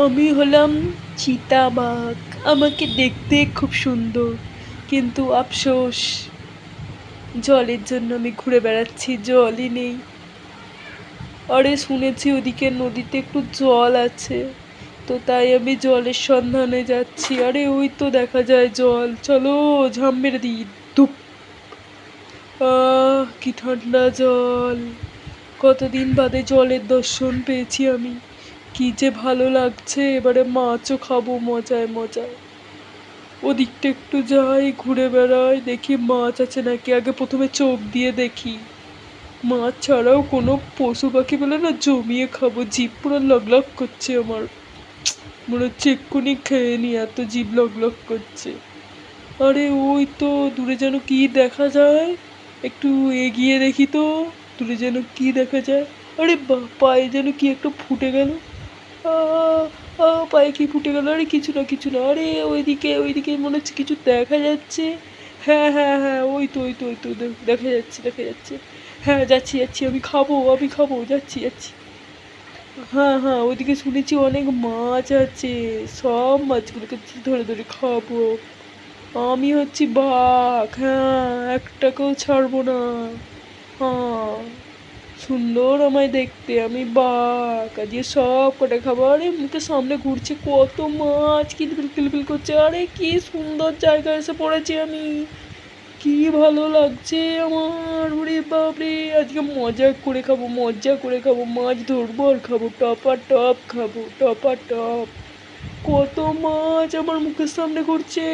আমি হলাম চিতাবাঘ। আমাকে দেখতে খুব সুন্দর, কিন্তু আফসোস জলের জন্য আমি ঘুরে বেড়াচ্ছি, জলই নেই। আরে শুনেছি ওদিকে নদীতে একটু জল আছে, তো তাই আমি জলের সন্ধানে যাচ্ছি। আরে ওই তো দেখা যায় জল, চলো ঝাঁপ মেরে দিই। ধুপ। কি ঠান্ডা জল! কতদিন বাদে জলের দর্শন পেয়েছি আমি, কি যে ভালো লাগছে। এবারে মাছও খাবো মজায় মজায়। ওদিকটা একটু যাই, ঘুরে বেড়াই, দেখি মাছ আছে নাকি। আগে প্রথমে চোখ দিয়ে দেখি। মাছ ছাড়াও কোনো পশু পাখি পেলে না জমিয়ে খাবো, জিভ পুরো লগলগ করছে আমার। মনে হচ্ছে এক্ষুনি খেয়ে নি, এত জিভ লগলগ করছে। আরে ওই তো দূরে যেন কি দেখা যায়, একটু এগিয়ে দেখি তো। দূরে যেন কি দেখা যায়। আরে বাহ, পায়ে যেন কি একটু ফুটে গেল। আ পায়ে কি ফুটে গেল? আরে কিছু না কিছু না। আরে ওইদিকে ওইদিকে মনে হচ্ছে কিছু দেখা যাচ্ছে। হ্যাঁ হ্যাঁ হ্যাঁ, ওই তো ওই তো ওই তো দেখা যাচ্ছে দেখা যাচ্ছে। হ্যাঁ যাচ্ছি যাচ্ছি, আমি খাবো আমি খাবো, যাচ্ছি যাচ্ছি। হ্যাঁ হ্যাঁ, ওইদিকে শুনেছি অনেক মাছ আছে, সব মাছগুলোকে ধরে ধরে খাবো। আমি হচ্ছি বাঘ, হ্যাঁ, একটাকেও ছাড়বো না। হ্যাঁ, সুন্দর আমায় দেখতে, আমি বাঘ, আজকে সব কটা খাবো। আরে মুখের সামনে ঘুরছে কত মাছ, কিলবিল কিলবিল করছে। আরে কি সুন্দর জায়গায় এসে পড়েছি আমি, কি ভালো লাগছে আমার। ওরে বাপরে, আজকে মজা করে খাবো মজা করে খাবো, মাছ ধরবো আর খাবো, টপা টপ খাবো, টপা টপ। কত মাছ আমার মুখের সামনে ঘুরছে।